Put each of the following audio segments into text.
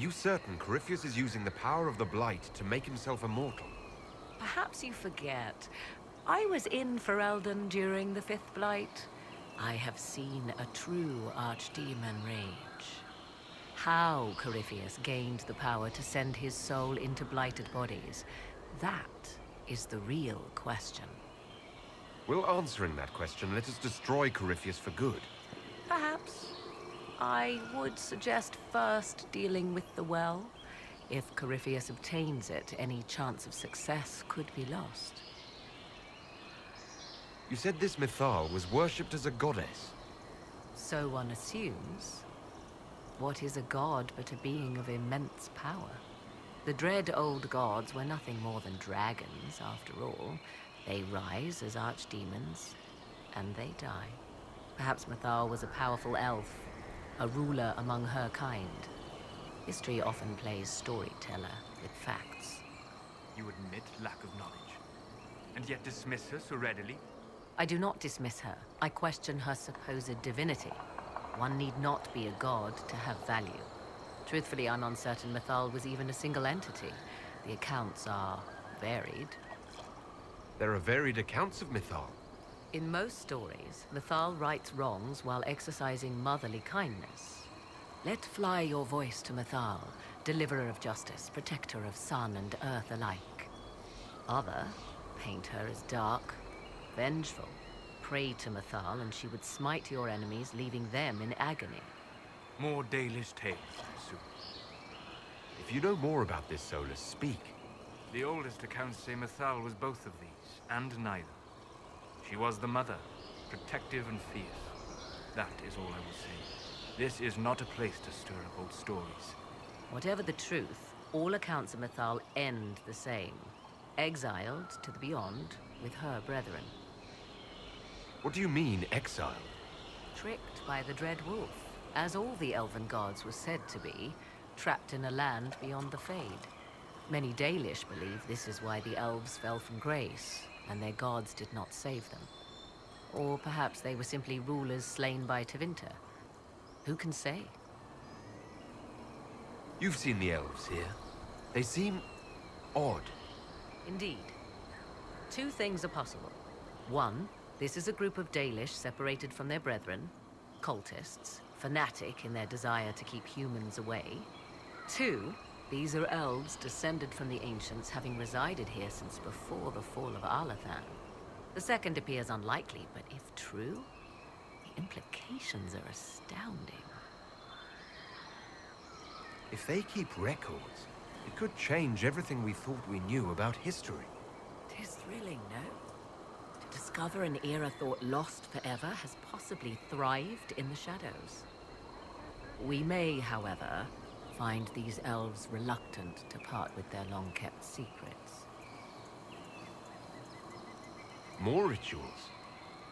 you certain Corypheus is using the power of the Blight to make himself immortal? Perhaps you forget. I was in Ferelden during the Fifth Blight. I have seen a true archdemon rage. How Corypheus gained the power to send his soul into blighted bodies, that is the real question. Will answering that question let us destroy Corypheus for good? Perhaps. I would suggest first dealing with the well. If Corypheus obtains it, any chance of success could be lost. You said this Mythal was worshipped as a goddess. So one assumes. What is a god but a being of immense power? The dread old gods were nothing more than dragons, after all. They rise as archdemons, and they die. Perhaps Mythal was a powerful elf, a ruler among her kind. History often plays storyteller with facts. You admit lack of knowledge, and yet dismiss her so readily? I do not dismiss her. I question her supposed divinity. One need not be a god to have value. Truthfully, I'm uncertain Mythal was even a single entity. The accounts are varied. There are varied accounts of Mythal. In most stories, Mythal rights wrongs while exercising motherly kindness. Let fly your voice to Mythal, deliverer of justice, protector of sun and earth alike. Other paint her as dark, vengeful. Pray to Mythal and she would smite your enemies, leaving them in agony. More Dalish tales, I assume. If you know more about this, Solus, speak. The oldest accounts say Mythal was both of these, and neither. She was the mother, protective and fierce. That is all I will say. This is not a place to stir up old stories. Whatever the truth, all accounts of Mythal end the same. Exiled to the beyond with her brethren. What do you mean, exiled? Tricked by the Dread Wolf, as all the elven gods were said to be, trapped in a land beyond the Fade. Many Dalish believe this is why the elves fell from grace, and their gods did not save them. Or perhaps they were simply rulers slain by Tevinter. Who can say? You've seen the elves here. They seem odd. Indeed. Two things are possible. One, this is a group of Dalish separated from their brethren, cultists, fanatic in their desire to keep humans away. Two, these are elves descended from the ancients, having resided here since before the fall of Alathan. The second appears unlikely, but if true, the implications are astounding. If they keep records, it could change everything we thought we knew about history. 'Tis thrilling, no? To discover an era thought lost forever has possibly thrived in the shadows. We may, however, find these elves reluctant to part with their long-kept secrets. More rituals?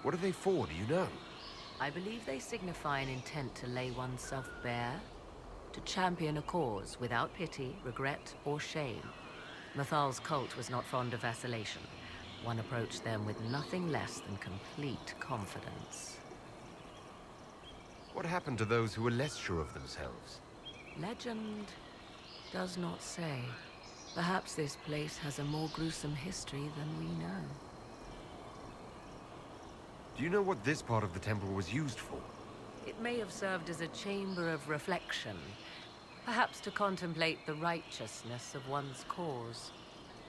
What are they for, do you know? I believe they signify an intent to lay oneself bare, to champion a cause without pity, regret, or shame. Mythal's cult was not fond of vacillation. One approached them with nothing less than complete confidence. What happened to those who were less sure of themselves? Legend does not say. Perhaps this place has a more gruesome history than we know. Do you know what this part of the temple was used for? It may have served as a chamber of reflection, perhaps to contemplate the righteousness of one's cause.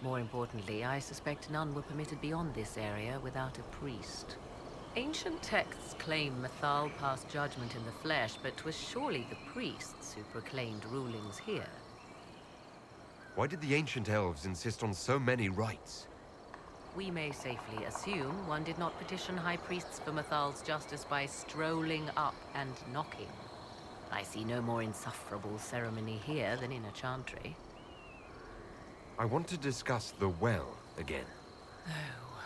More importantly, I suspect none were permitted beyond this area without a priest. Ancient texts claim Mythal passed judgment in the flesh, but 'twas surely the priests who proclaimed rulings here. Why did the ancient elves insist on so many rites? We may safely assume one did not petition high priests for Mythal's justice by strolling up and knocking. I see no more insufferable ceremony here than in a chantry. I want to discuss the well again. Oh,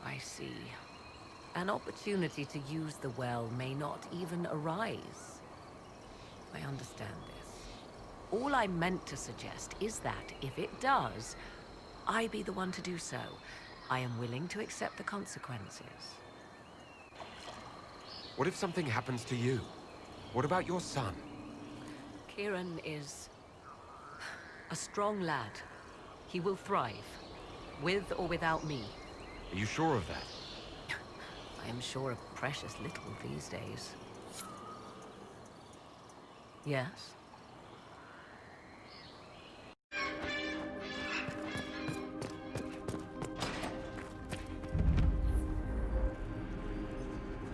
I see. An opportunity to use the well may not even arise. I understand this. All I meant to suggest is that, if it does, I be the one to do so. I am willing to accept the consequences. What if something happens to you? What about your son? Kieran is A strong lad. He will thrive, with or without me. Are you sure of that? I am sure of precious little these days. Yes?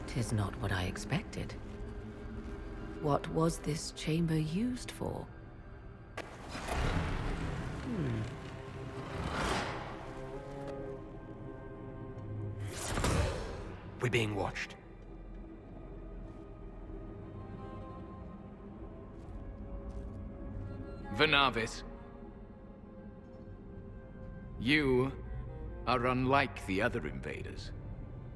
Tis not what I expected. What was this chamber used for? We're being watched. Vernavis, you are unlike the other invaders.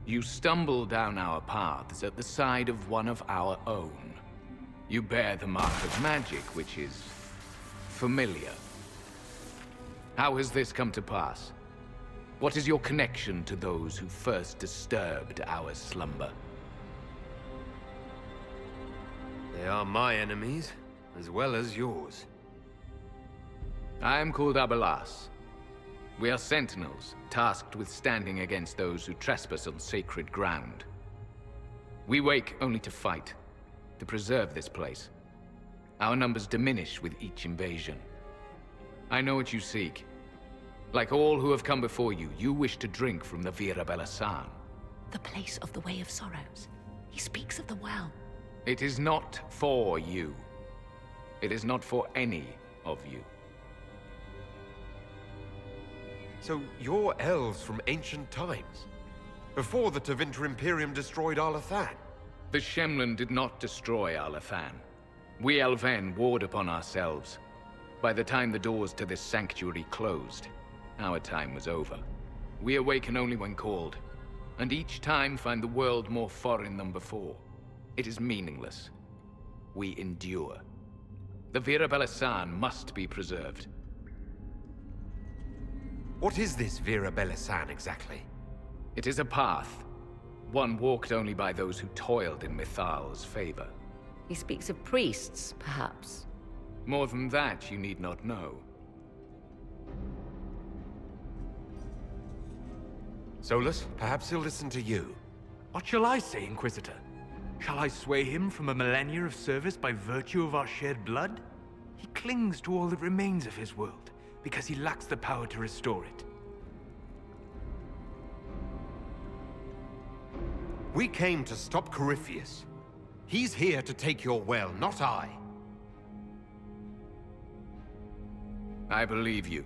You stumble down our paths at the side of one of our own. You bear the mark of magic, which is familiar. How has this come to pass? What is your connection to those who first disturbed our slumber? They are my enemies, as well as yours. I am called Abelas. We are sentinels, tasked with standing against those who trespass on sacred ground. We wake only to fight, to preserve this place. Our numbers diminish with each invasion. I know what you seek. Like all who have come before you, you wish to drink from the Vira Belasan. The place of the Way of Sorrows. He speaks of the well. It is not for you. It is not for any of you. So you're elves from ancient times? Before the Tevinter Imperium destroyed Arlathan? The Shemlen did not destroy Arlathan. We Elven warred upon ourselves. By the time the doors to this sanctuary closed, our time was over. We awaken only when called, and each time find the world more foreign than before. It is meaningless. We endure. The Vira Belasan must be preserved. What is this Vira Belasan exactly? It is a path, one walked only by those who toiled in Mythals' favor. He speaks of priests, perhaps. More than that, you need not know. Solus, perhaps he'll listen to you. What shall I say, Inquisitor? Shall I sway him from a millennia of service by virtue of our shared blood? He clings to all that remains of his world, because he lacks the power to restore it. We came to stop Corypheus. He's here to take your well, not I. I believe you.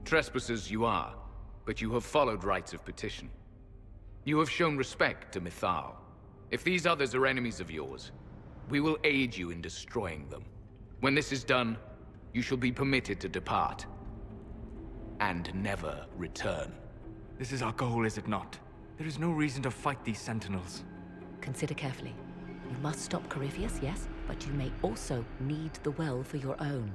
Trespassers you are, but you have followed rites of petition. You have shown respect to Mythal. If these others are enemies of yours, we will aid you in destroying them. When this is done, you shall be permitted to depart. And never return. This is our goal, is it not? There is no reason to fight these sentinels. Consider carefully. You must stop Corypheus, yes, but you may also need the well for your own.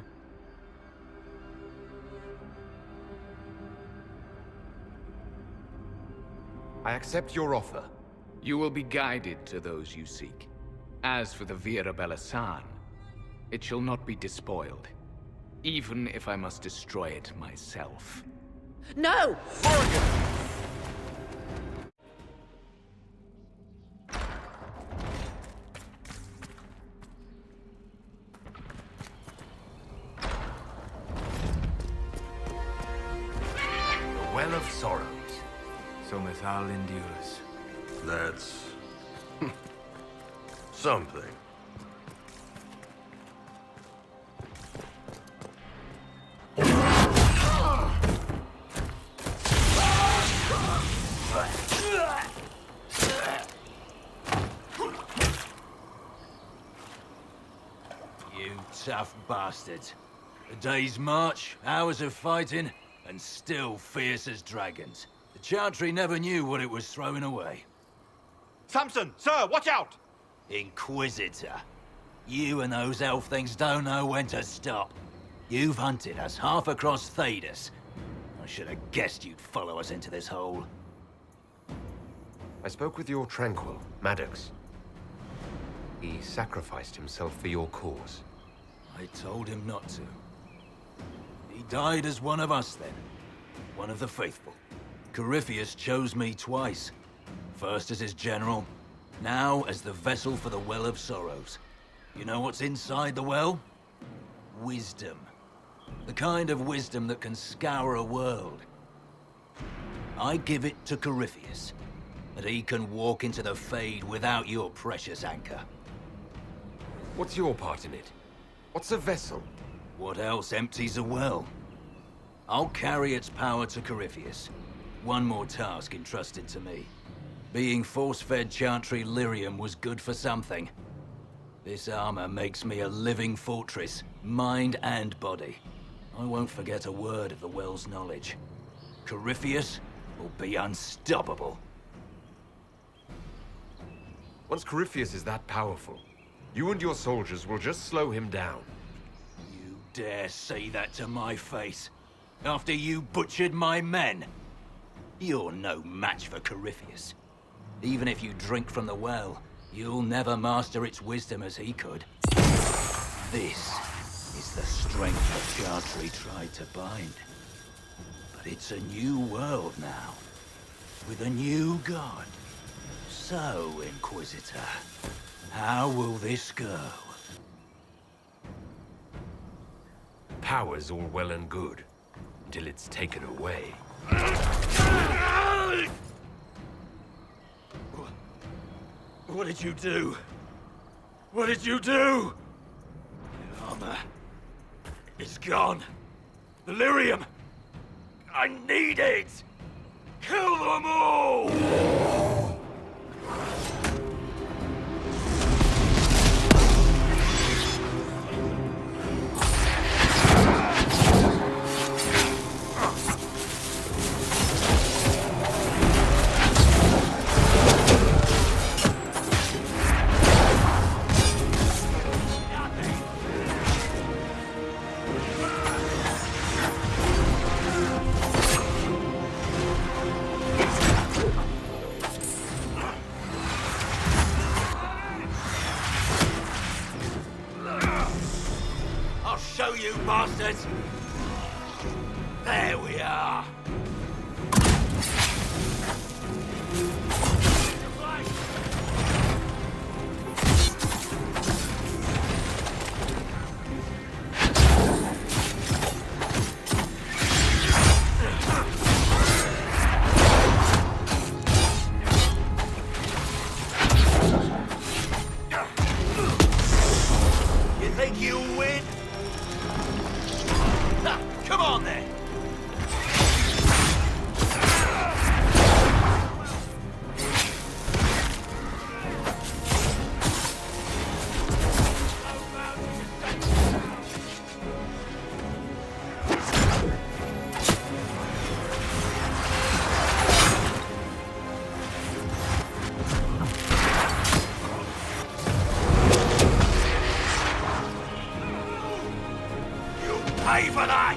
I accept your offer. You will be guided to those you seek. As for the Vira Belasan, it shall not be despoiled. Even if I must destroy it myself. No! The Well of Sorrows. So Mythal endures. That's... something. You tough bastards. A day's march, hours of fighting, and still fierce as dragons. The Chantry never knew what it was throwing away. Samson! Sir, watch out! Inquisitor. You and those elf things don't know when to stop. You've hunted us half across Thedas. I should have guessed you'd follow us into this hole. I spoke with your Tranquil, Maddox. He sacrificed himself for your cause. I told him not to. He died as one of us then. One of the faithful. Corypheus chose me twice. First as his general, now as the vessel for the Well of Sorrows. You know what's inside the well? Wisdom. The kind of wisdom that can scour a world. I give it to Corypheus, that he can walk into the Fade without your precious anchor. What's your part in it? What's a vessel? What else empties a well? I'll carry its power to Corypheus. One more task entrusted to me. Being force-fed Chantry lyrium was good for something. This armor makes me a living fortress, mind and body. I won't forget a word of the well's knowledge. Corypheus will be unstoppable. Once Corypheus is that powerful, you and your soldiers will just slow him down. You dare say that to my face? After you butchered my men? You're no match for Corypheus. Even if you drink from the well, you'll never master its wisdom as he could. This is the strength that Chantry tried to bind. But it's a new world now, with a new god. So, Inquisitor, how will this go? Power's all well and good, until it's taken away. What did you do? What did you do? The armor. It's gone. The lyrium. I need it! Kill them all! Show you bastards! There we are! You think you'll win? Come on, then! You'll pay for that!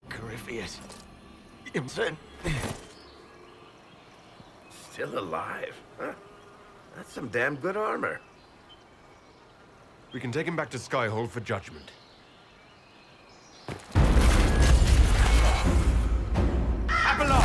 Corypheus. Still alive, huh? That's some damn good armor. We can take him back to Skyhold for judgment. Abelard!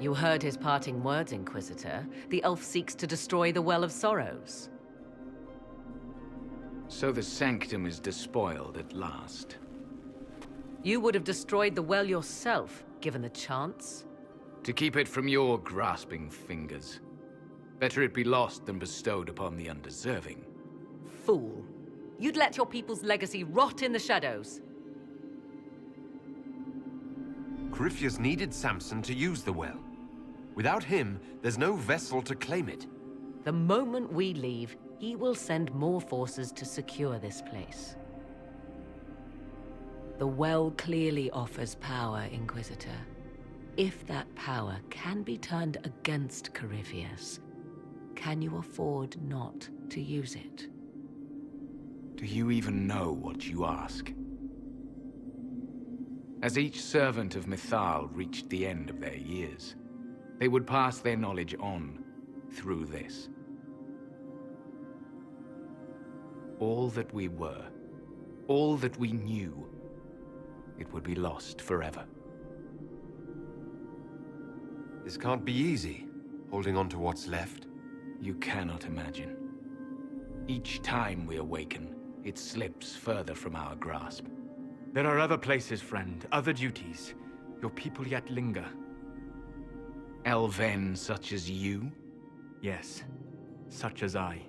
You heard his parting words, Inquisitor. The elf seeks to destroy the Well of Sorrows. So the Sanctum is despoiled at last. You would have destroyed the well yourself, given the chance. To keep it from your grasping fingers. Better it be lost than bestowed upon the undeserving. Fool. You'd let your people's legacy rot in the shadows. Corypheus needed Samson to use the well. Without him, there's no vessel to claim it. The moment we leave, he will send more forces to secure this place. The well clearly offers power, Inquisitor. If that power can be turned against Corypheus, can you afford not to use it? Do you even know what you ask? As each servant of Mythal reached the end of their years, they would pass their knowledge on through this. All that we were, all that we knew, it would be lost forever. This can't be easy, holding on to what's left. You cannot imagine. Each time we awaken, it slips further from our grasp. There are other places, friend, other duties. Your people yet linger. Elven such as you? Yes, such as I.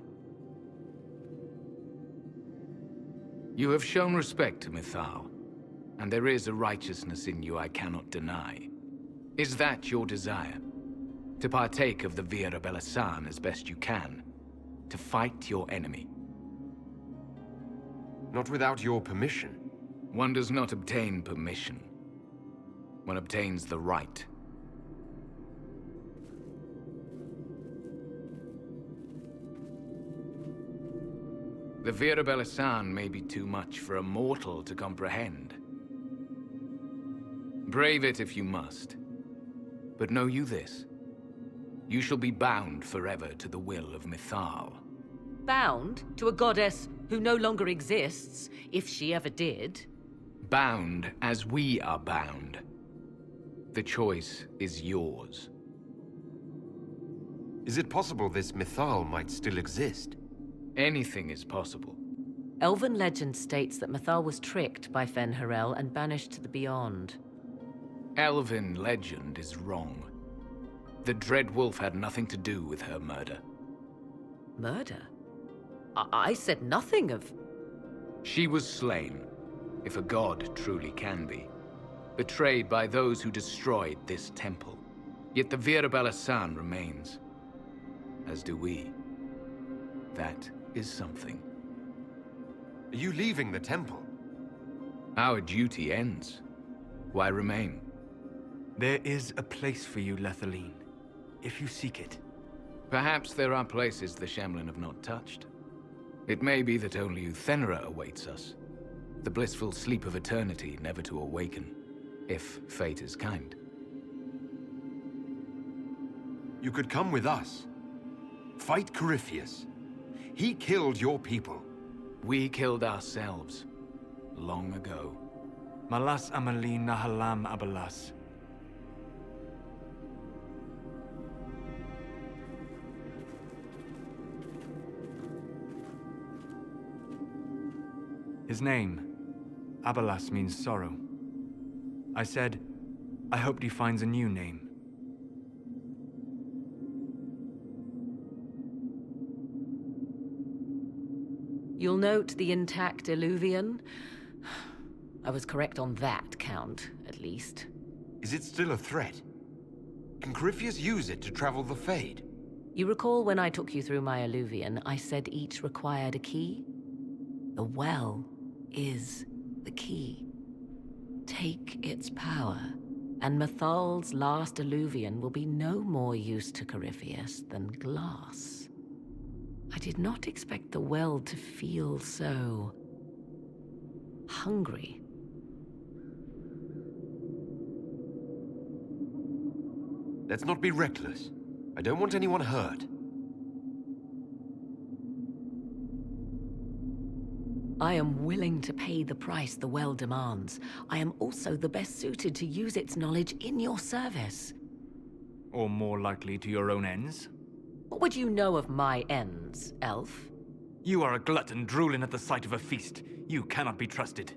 You have shown respect to Mythal, and there is a righteousness in you I cannot deny. Is that your desire? To partake of the Vira Belasan as best you can? To fight your enemy? Not without your permission. One does not obtain permission. One obtains the right. The Vira Belasan may be too much for a mortal to comprehend. Brave it if you must. But know you this. You shall be bound forever to the will of Mythal. Bound to a goddess who no longer exists, if she ever did. Bound as we are bound. The choice is yours. Is it possible this Mythal might still exist? Anything is possible. Elven legend states that Mythal was tricked by Fen'Harel and banished to the Beyond. Elven legend is wrong. The Dread Wolf had nothing to do with her murder. Murder? I said nothing of... She was slain, if a god truly can be. Betrayed by those who destroyed this temple. Yet the Vira Belasan remains. As do we. That is something. Are you leaving the temple? Our duty ends. Why remain? There is a place for you, Lethaline, if you seek it. Perhaps there are places the Shamlin have not touched. It may be that only Uthenra awaits us. The blissful sleep of eternity, never to awaken, if fate is kind. You could come with us. Fight Corypheus. He killed your people. We killed ourselves, long ago. Malas Amalin Nahalam Abalas. His name, Abalas, means sorrow. I said, I hoped he finds a new name. You'll note the intact Illuvian. I was correct on that count, at least. Is it still a threat? Can Corypheus use it to travel the Fade? You recall when I took you through my Illuvian, I said each required a key? The well is the key. Take its power, and Mythal's last Illuvian will be no more use to Corypheus than glass. I did not expect the well to feel so... hungry. Let's not be reckless. I don't want anyone hurt. I am willing to pay the price the well demands. I am also the best suited to use its knowledge in your service. Or more likely to your own ends? What would you know of my ends, elf? You are a glutton drooling at the sight of a feast. You cannot be trusted.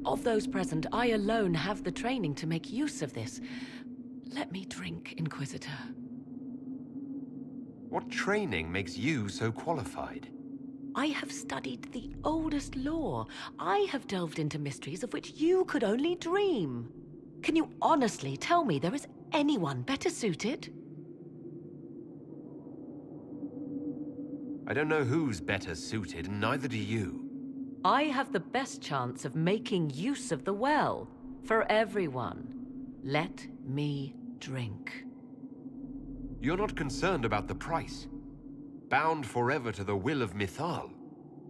Of those present, I alone have the training to make use of this. Let me drink, Inquisitor. What training makes you so qualified? I have studied the oldest lore. I have delved into mysteries of which you could only dream. Can you honestly tell me there is anyone better suited? I don't know who's better suited, and neither do you. I have the best chance of making use of the well for everyone. Let me drink. You're not concerned about the price. Bound forever to the will of Mythal.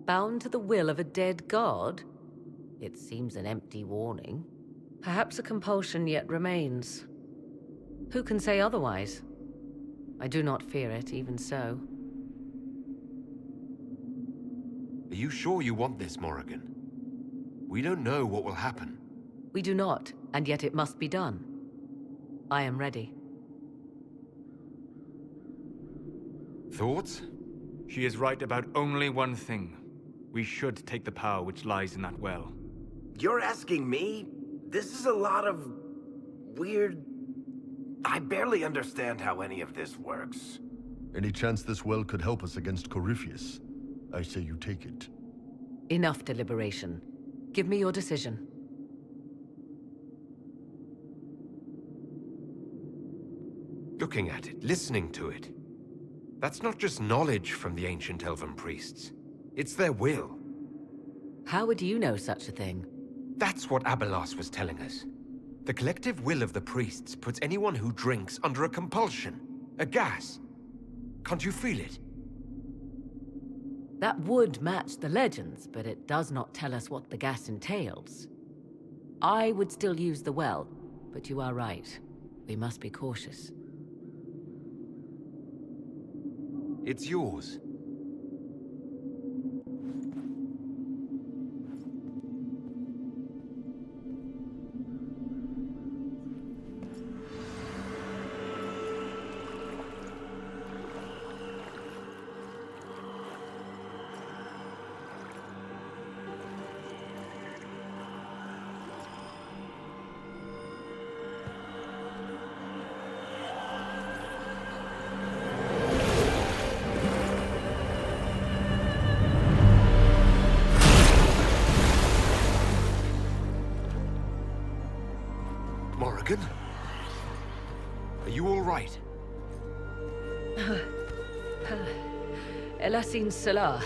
Bound to the will of a dead god? It seems an empty warning. Perhaps a compulsion yet remains. Who can say otherwise? I do not fear it, even so. Are you sure you want this, Morrigan? We don't know what will happen. We do not, and yet it must be done. I am ready. Thoughts? She is right about only one thing. We should take the power which lies in that well. You're asking me? This is a lot of... weird... I barely understand how any of this works. Any chance this well could help us against Corypheus? I say you take it. Enough deliberation. Give me your decision. Looking at it, listening to it. That's not just knowledge from the ancient elven priests. It's their will. How would you know such a thing? That's what Abelas was telling us. The collective will of the priests puts anyone who drinks under a compulsion. A gas. Can't you feel it? That would match the legends, but it does not tell us what the gas entails. I would still use the well, but you are right. We must be cautious. It's yours. Morrigan? Are you all right? Elasin Salah.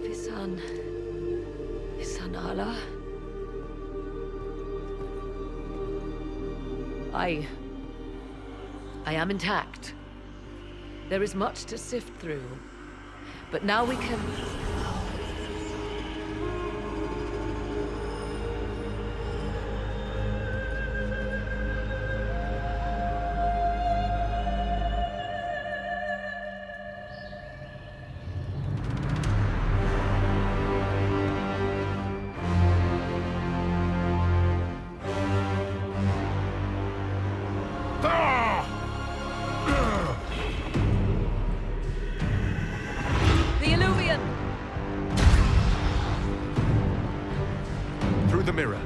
Visan Allah. I am intact. There is much to sift through. But now we can... Through the mirror.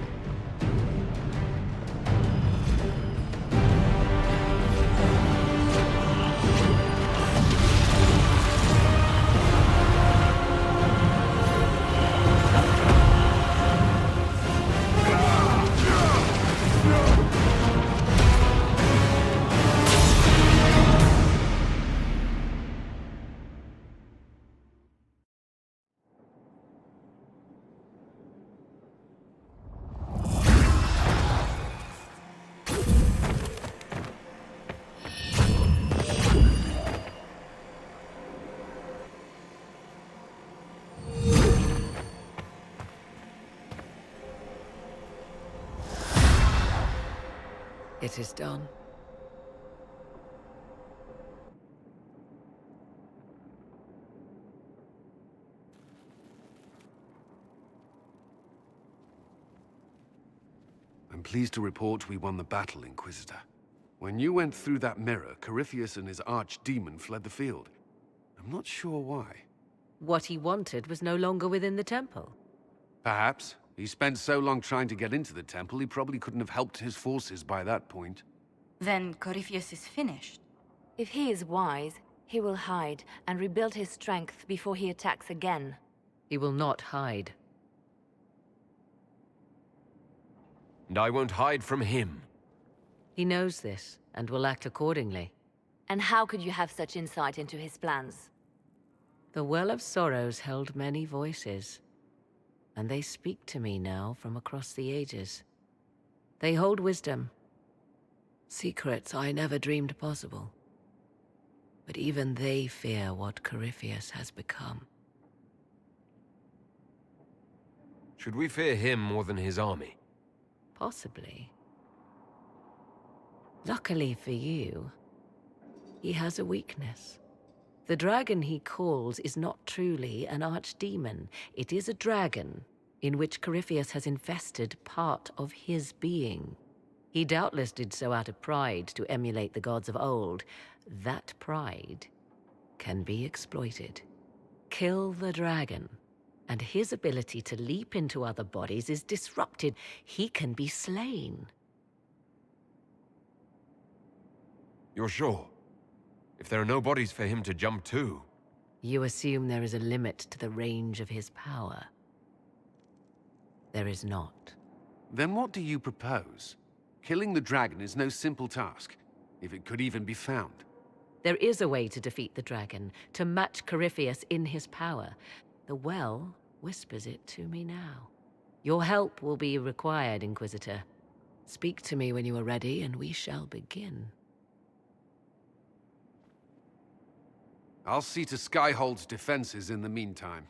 It is done. I'm pleased to report we won the battle, Inquisitor. When you went through that mirror, Corypheus and his archdemon fled the field. I'm not sure why. What he wanted was no longer within the temple. Perhaps. He spent so long trying to get into the temple, he probably couldn't have helped his forces by that point. Then Corypheus is finished. If he is wise, he will hide and rebuild his strength before he attacks again. He will not hide. And I won't hide from him. He knows this, and will act accordingly. And how could you have such insight into his plans? The Well of Sorrows held many voices. and they speak to me now from across the ages. They hold wisdom. Secrets I never dreamed possible. But even they fear what Corypheus has become. Should we fear him more than his army? Possibly. Luckily for you, he has a weakness. The dragon he calls is not truly an archdemon. It is a dragon in which Corypheus has invested part of his being. He doubtless did so out of pride to emulate the gods of old. That pride can be exploited. Kill the dragon, and his ability to leap into other bodies is disrupted. He can be slain. You're sure? If there are no bodies for him to jump to... You assume there is a limit to the range of his power. There is not. Then what do you propose? Killing the dragon is no simple task, if it could even be found. There is a way to defeat the dragon, to match Corypheus in his power. The well whispers it to me now. Your help will be required, Inquisitor. Speak to me when you are ready, and we shall begin. I'll see to Skyhold's defenses in the meantime.